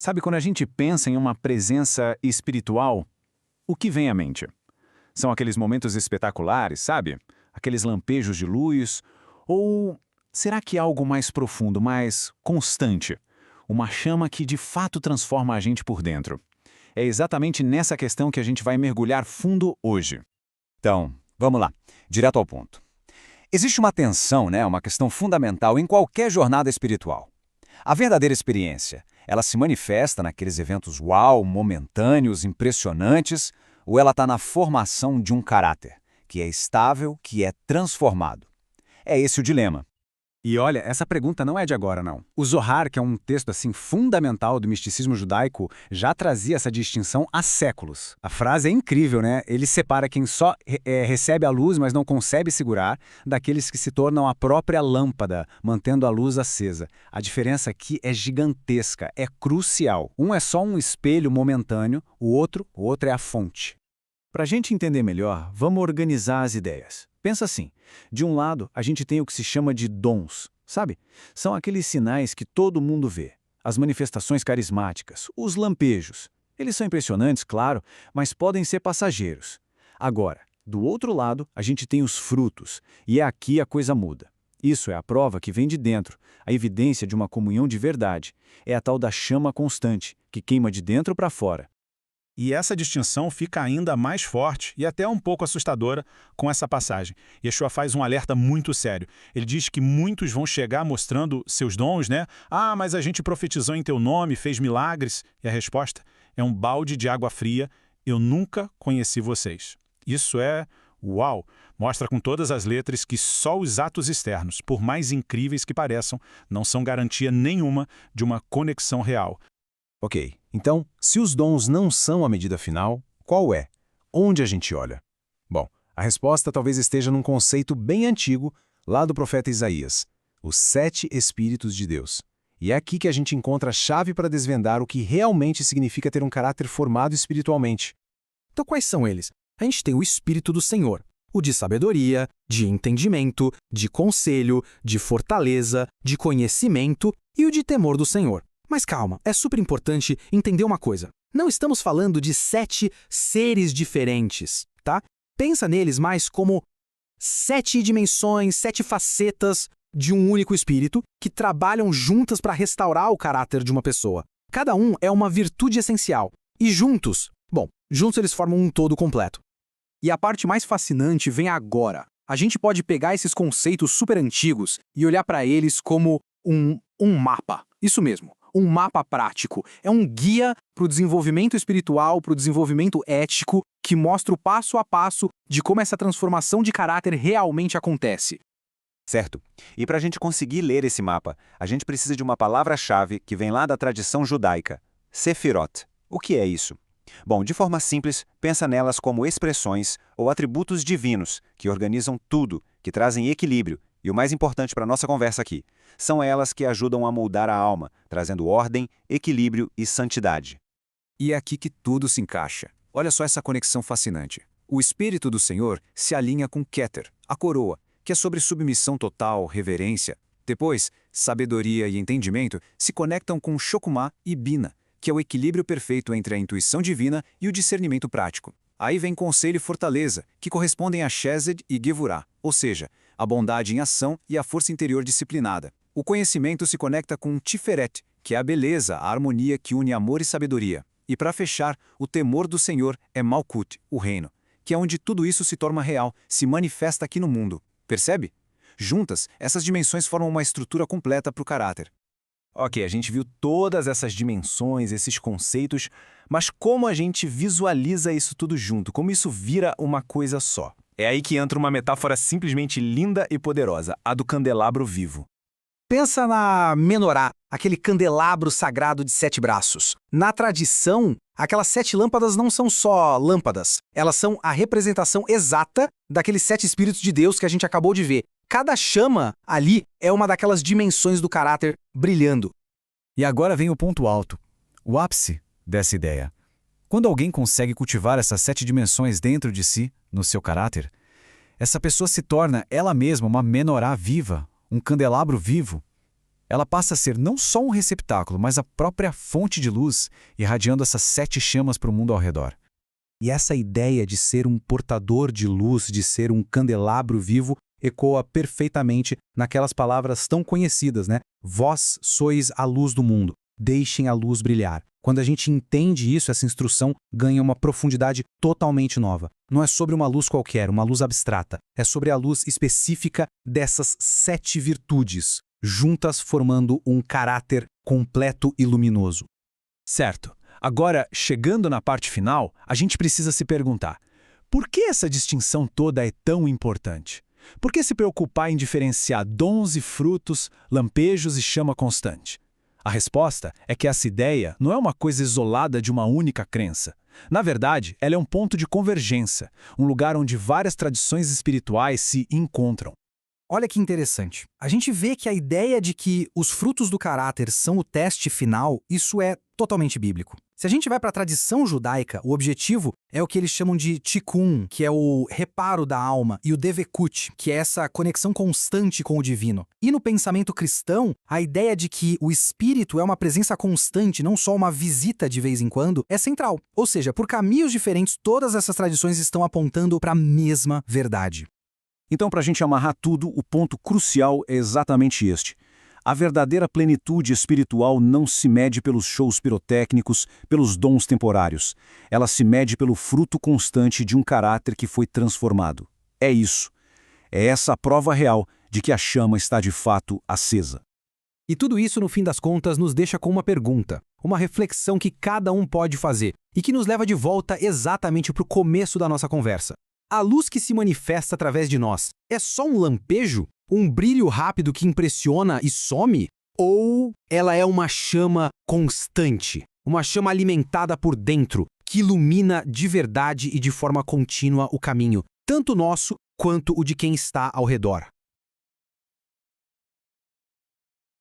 Sabe, quando a gente pensa em uma presença espiritual, o que vem à mente? São aqueles momentos espetaculares, sabe? Aqueles lampejos de luz? Ou será que é algo mais profundo, mais constante? Uma chama que de fato transforma a gente por dentro? É exatamente nessa questão que a gente vai mergulhar fundo hoje. Então, vamos lá, direto ao ponto. Existe uma tensão, uma questão fundamental em qualquer jornada espiritual. A verdadeira experiência, ela se manifesta naqueles eventos uau, momentâneos, impressionantes, ou ela está na formação de um caráter, que é estável, que é transformado. É esse o dilema. E olha, essa pergunta não é de agora, não. O Zohar, que é um texto fundamental do misticismo judaico, já trazia essa distinção há séculos. A frase é incrível, né? Ele separa quem só recebe a luz, mas não consegue segurar, daqueles que se tornam a própria lâmpada, mantendo a luz acesa. A diferença aqui é gigantesca, é crucial. Um é só um espelho momentâneo, o outro é a fonte. Para a gente entender melhor, vamos organizar as ideias. Pensa assim, de um lado, a gente tem o que se chama de dons, sabe? São aqueles sinais que todo mundo vê, as manifestações carismáticas, os lampejos. Eles são impressionantes, claro, mas podem ser passageiros. Agora, do outro lado, a gente tem os frutos, e é aqui a coisa muda. Isso é a prova que vem de dentro, a evidência de uma comunhão de verdade. É a tal da chama constante, que queima de dentro para fora. E essa distinção fica ainda mais forte e até um pouco assustadora com essa passagem. Yeshua faz um alerta muito sério. Ele diz que muitos vão chegar mostrando seus dons, né? Ah, mas a gente profetizou em teu nome, fez milagres. E a resposta é um balde de água fria. Eu nunca conheci vocês. Isso é uau! Mostra com todas as letras que só os atos externos, por mais incríveis que pareçam, não são garantia nenhuma de uma conexão real. Ok, então, se os dons não são a medida final, qual é? Onde a gente olha? Bom, a resposta talvez esteja num conceito bem antigo, lá do profeta Isaías, os 7 Espíritos de Deus. E é aqui que a gente encontra a chave para desvendar o que realmente significa ter um caráter formado espiritualmente. Então quais são eles? A gente tem o Espírito do Senhor, o de sabedoria, de entendimento, de conselho, de fortaleza, de conhecimento e o de temor do Senhor. Mas calma, é super importante entender uma coisa. Não estamos falando de 7 seres diferentes, tá? Pensa neles mais como 7 dimensões, 7 facetas de um único espírito que trabalham juntas para restaurar o caráter de uma pessoa. Cada um é uma virtude essencial. E juntos eles formam um todo completo. E a parte mais fascinante vem agora. A gente pode pegar esses conceitos super antigos e olhar para eles como um mapa. Isso mesmo. Um mapa prático. É um guia para o desenvolvimento espiritual, para o desenvolvimento ético, que mostra o passo a passo de como essa transformação de caráter realmente acontece. Certo. E para a gente conseguir ler esse mapa, a gente precisa de uma palavra-chave que vem lá da tradição judaica, Sefirot. O que é isso? Bom, de forma simples, pensa nelas como expressões ou atributos divinos que organizam tudo, que trazem equilíbrio. E o mais importante para a nossa conversa aqui, são elas que ajudam a moldar a alma, trazendo ordem, equilíbrio e santidade. E é aqui que tudo se encaixa. Olha só essa conexão fascinante. O Espírito do Senhor se alinha com Keter, a coroa, que é sobre submissão total, reverência. Depois, sabedoria e entendimento se conectam com Chokhmah e Bina, que é o equilíbrio perfeito entre a intuição divina e o discernimento prático. Aí vem conselho e fortaleza, que correspondem a Chesed e Gevurah, ou seja, a bondade em ação e a força interior disciplinada. O conhecimento se conecta com Tiferet, que é a beleza, a harmonia que une amor e sabedoria. E para fechar, o temor do Senhor é Malkut, o reino, que é onde tudo isso se torna real, se manifesta aqui no mundo. Percebe? Juntas, essas dimensões formam uma estrutura completa para o caráter. Ok, a gente viu todas essas dimensões, esses conceitos, mas como a gente visualiza isso tudo junto? Como isso vira uma coisa só? É aí que entra uma metáfora simplesmente linda e poderosa, a do candelabro vivo. Pensa na menorá, aquele candelabro sagrado de 7 braços. Na tradição, aquelas 7 lâmpadas não são só lâmpadas. Elas são a representação exata daqueles 7 Espíritos de Deus que a gente acabou de ver. Cada chama ali é uma daquelas dimensões do caráter brilhando. E agora vem o ponto alto, o ápice dessa ideia. Quando alguém consegue cultivar essas 7 dimensões dentro de si, no seu caráter, essa pessoa se torna ela mesma uma menorá viva, um candelabro vivo. Ela passa a ser não só um receptáculo, mas a própria fonte de luz, irradiando essas 7 chamas para o mundo ao redor. E essa ideia de ser um portador de luz, de ser um candelabro vivo, ecoa perfeitamente naquelas palavras tão conhecidas, né? Vós sois a luz do mundo, deixem a luz brilhar. Quando a gente entende isso, essa instrução ganha uma profundidade totalmente nova. Não é sobre uma luz qualquer, uma luz abstrata. É sobre a luz específica dessas 7 virtudes, juntas formando um caráter completo e luminoso. Certo. Agora, chegando na parte final, a gente precisa se perguntar: por que essa distinção toda é tão importante? Por que se preocupar em diferenciar dons e frutos, lampejos e chama constante? A resposta é que essa ideia não é uma coisa isolada de uma única crença. Na verdade, ela é um ponto de convergência, um lugar onde várias tradições espirituais se encontram. Olha que interessante. A gente vê que a ideia de que os frutos do caráter são o teste final, isso é totalmente bíblico. Se a gente vai para a tradição judaica, o objetivo é o que eles chamam de tikkun, que é o reparo da alma, e o devekut, que é essa conexão constante com o divino. E no pensamento cristão, a ideia de que o espírito é uma presença constante, não só uma visita de vez em quando, é central. Ou seja, por caminhos diferentes, todas essas tradições estão apontando para a mesma verdade. Então, para a gente amarrar tudo, o ponto crucial é exatamente este. A verdadeira plenitude espiritual não se mede pelos shows pirotécnicos, pelos dons temporários. Ela se mede pelo fruto constante de um caráter que foi transformado. É isso. É essa a prova real de que a chama está de fato acesa. E tudo isso, no fim das contas, nos deixa com uma pergunta, uma reflexão que cada um pode fazer e que nos leva de volta exatamente para o começo da nossa conversa. A luz que se manifesta através de nós é só um lampejo? Um brilho rápido que impressiona e some? Ou ela é uma chama constante? Uma chama alimentada por dentro, que ilumina de verdade e de forma contínua o caminho, tanto nosso quanto o de quem está ao redor?